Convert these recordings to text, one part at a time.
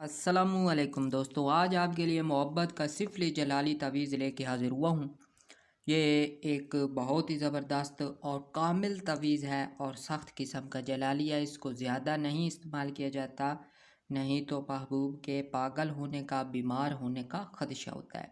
अस्सलामुअलैकुम दोस्तों, आज आपके लिए मोहब्बत का सिफली जलाली तवीज़ लेके हाज़िर हुआ हूँ। ये एक बहुत ही ज़बरदस्त और कामिल तवीज़ है और सख्त किस्म का जलाली है। इसको ज़्यादा नहीं इस्तेमाल किया जाता, नहीं तो महबूब के पागल होने का, बीमार होने का ख़दशा होता है।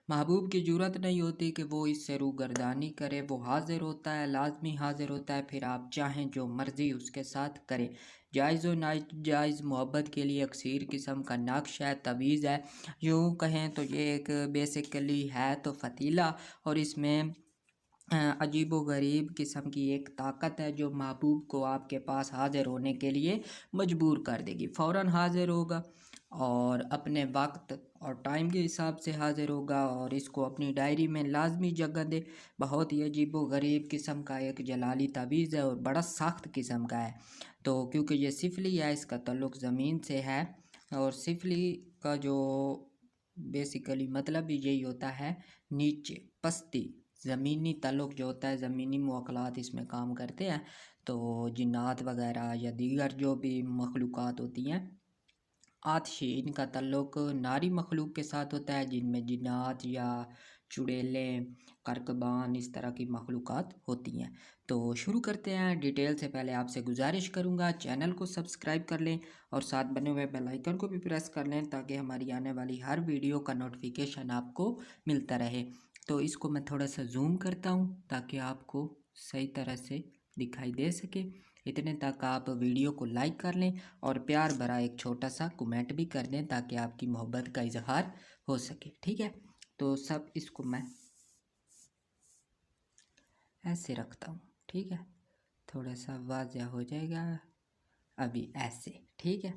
महबूब की ज़रूरत नहीं होती कि वो इससे रूगर्दानी करे, वो हाज़िर होता है, लाज़मी हाज़िर होता है। फिर आप चाहें जो मर्ज़ी उसके साथ करें। जायज़ व नाजायज़ मोहब्बत के लिए अक्सर किस्म का नक्श है, तवीज़ है। यूँ कहें तो ये एक बेसिकली है तो फ़तीला, और इसमें अजीबो गरीब किस्म की एक ताकत है जो महबूब को आपके पास हाज़िर होने के लिए मजबूर कर देगी। फ़ौरन हाज़िर होगा और अपने वक्त और टाइम के हिसाब से हाज़िर होगा, और इसको अपनी डायरी में लाजमी जगह दे। बहुत ही अजीबो गरीब किस्म का एक जलाली तवीज़ है और बड़ा सख्त किस्म का है। तो क्योंकि ये सिफली है, इसका ताल्लुक़ ज़मीन से है, और सिफली का जो बेसिकली मतलब भी यही होता है, नीचे पस्ती, ज़मीनी ताल्लुक़ जो होता है, ज़मीनी मौक़लात इसमें काम करते हैं। तो जिन्नात वगैरह या दीगर जो भी मखलूक़ात होती हैं, आतिशी, इनका ताल्लुक़ नारी मखलूक के साथ होता है, जिनमें जिन्नात या चुड़ैलें, करकबान, इस तरह की मखलूक़ात होती हैं। तो शुरू करते हैं। डिटेल से पहले आपसे गुजारिश करूंगा चैनल को सब्सक्राइब कर लें और साथ बने हुए बेल आइकन को भी प्रेस कर लें, ताकि हमारी आने वाली हर वीडियो का नोटिफिकेशन आपको मिलता रहे। तो इसको मैं थोड़ा सा जूम करता हूँ ताकि आपको सही तरह से दिखाई दे सके। इतने तक आप वीडियो को लाइक कर लें और प्यार भरा एक छोटा सा कमेंट भी कर दें, ताकि आपकी मोहब्बत का इजहार हो सके। ठीक है, तो सब इसको मैं ऐसे रखता हूँ। ठीक है, थोड़ा सा वाज़ह हो जाएगा अभी ऐसे। ठीक है,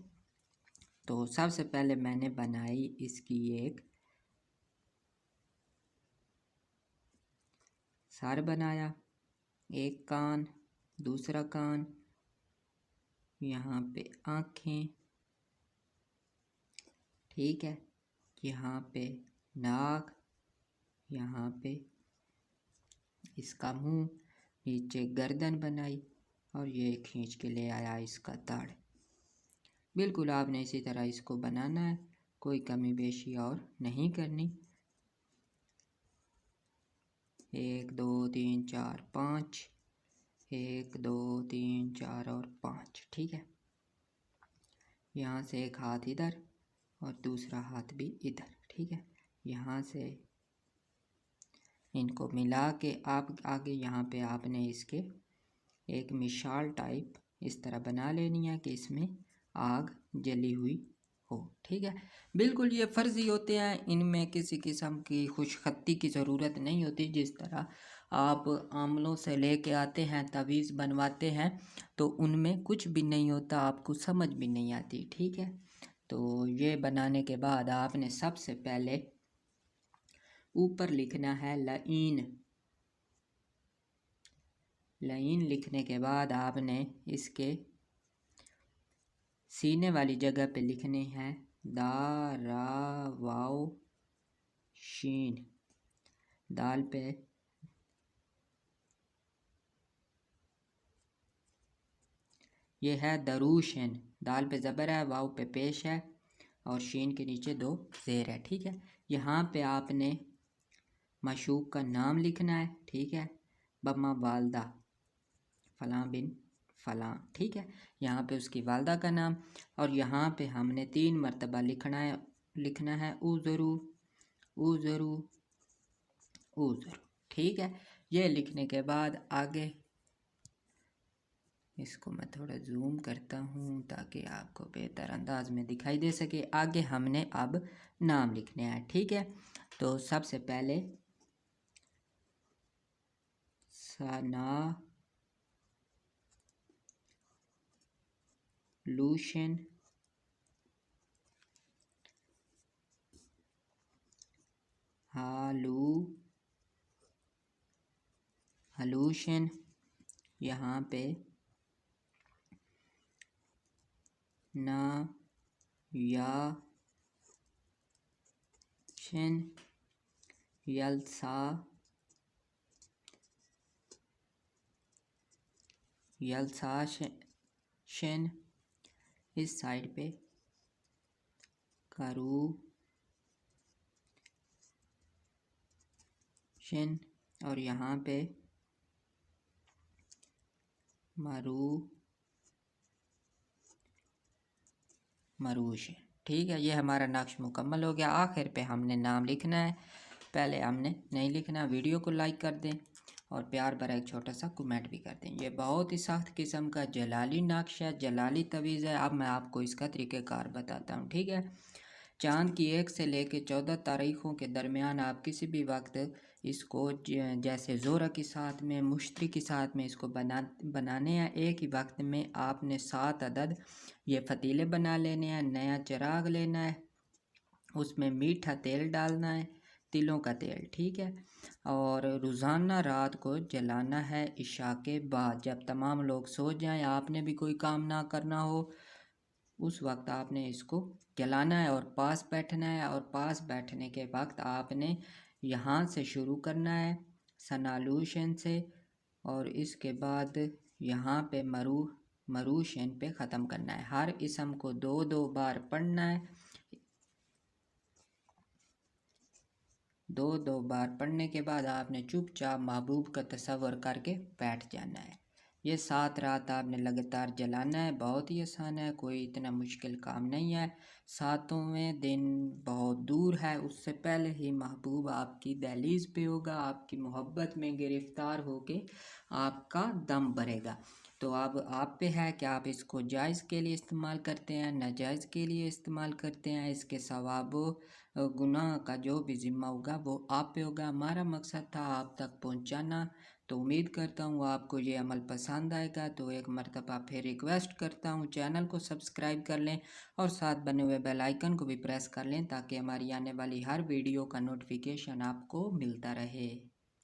तो सबसे पहले मैंने बनाई इसकी एक सर बनाया, एक कान, दूसरा कान, यहाँ पे आँखें, ठीक है, यहाँ पे नाक, यहाँ पे इसका मुंह, नीचे गर्दन बनाई, और ये खींच के ले आया इसका ताड़। बिल्कुल आपने इसी तरह इसको बनाना है, कोई कमी बेशी और नहीं करनी। 1 2 3 4 5, 1 2 3 4 और 5। ठीक है, यहाँ से एक हाथ इधर और दूसरा हाथ भी इधर। ठीक है, यहाँ से इनको मिला के आप आगे यहाँ पे आपने इसके एक मिसाल टाइप इस तरह बना लेनी है कि इसमें आग जली हुई हो। ठीक है, बिल्कुल ये फ़र्ज़ी होते हैं, इनमें किसी किस्म की खुशखती की ज़रूरत नहीं होती। जिस तरह आप आमलों से लेके आते हैं, तवीज़ बनवाते हैं, तो उनमें कुछ भी नहीं होता, आपको समझ भी नहीं आती। ठीक है, तो ये बनाने के बाद आपने सबसे पहले ऊपर लिखना है लईन। लाइन लिखने के बाद आपने इसके सीने वाली जगह पे लिखने हैं दा रा वाओ शीन। दाल पे ये है दरूशन, दाल पे ज़बर है, वाओ पे पेश है, और शीन के नीचे 2 ज़ेर है। ठीक है, यहाँ पे आपने माशूक का नाम लिखना है। ठीक है, बम्मा वालदा फ़लाँ बिन फ़लाँ। ठीक है, यहाँ पे उसकी वालदा का नाम, और यहाँ पे हमने 3 मरतबा लिखना है उज़रू उज़रू उज़रू। ठीक है, ये लिखने के बाद आगे इसको मैं थोड़ा जूम करता हूँ ताकि आपको बेहतर अंदाज में दिखाई दे सके। आगे हमने अब नाम लिखने हैं। ठीक है, तो सबसे पहले सना लूशन, हालू हलूशन, यहाँ पे ना या शन, यलसा यलसा शन, इस साइड पे करूशन और यहाँ पे मरूशन। ठीक है, ये हमारा नक्श मुकम्मल हो गया। आखिर पे हमने नाम लिखना है, पहले हमने नहीं लिखना। वीडियो को लाइक कर दें और प्यार भरा एक छोटा सा कमेंट भी कर दें। ये बहुत ही सख्त किस्म का जलाली नक्श है, जलाली तवीज़ है। अब मैं आपको इसका तरीक़ेकार बताता हूँ। ठीक है, चाँद की 1 से लेकर 14 तारीख़ों के दरमियान आप किसी भी वक्त इसको जैसे ज़ोरा के साथ में, मुश्तरी के साथ में इसको बनाने हैं। एक ही वक्त में आपने 7 अदद ये पतीले बना लेने हैं। नया चिराग लेना है, उसमें मीठा तेल डालना है, तिलों का तेल। ठीक है, और रोज़ाना रात को जलाना है इशा के बाद, जब तमाम लोग सो जाएं, आपने भी कोई काम ना करना हो, उस वक्त आपने इसको जलाना है और पास बैठना है। और पास बैठने के वक्त आपने यहाँ से शुरू करना है, सनालूशन से, और इसके बाद यहाँ पे मरूशन पे ख़त्म करना है। हर इसम को 2-2 बार पढ़ना है। 2-2 बार पढ़ने के बाद आपने चुपचाप महबूब का तसव्वुर करके बैठ जाना है। ये 7 रात आपने लगातार जलाना है। बहुत ही आसान है, कोई इतना मुश्किल काम नहीं है। 7वें दिन बहुत दूर है, उससे पहले ही महबूब आपकी दहलीज पे होगा, आपकी मोहब्बत में गिरफ़्तार होके आपका दम भरेगा। तो अब आप पे है कि आप इसको जायज़ के लिए इस्तेमाल करते हैं, नाजायज़ के लिए इस्तेमाल करते हैं। इसके सवाबो गुनाह का जो भी ज़िम्मा होगा वो आप पे होगा। हमारा मकसद था आप तक पहुंचाना, तो उम्मीद करता हूँ आपको ये अमल पसंद आएगा। तो एक मरतबा फिर रिक्वेस्ट करता हूँ, चैनल को सब्सक्राइब कर लें और साथ बने हुए बेल आइकन को भी प्रेस कर लें, ताकि हमारी आने वाली हर वीडियो का नोटिफिकेशन आपको मिलता रहे।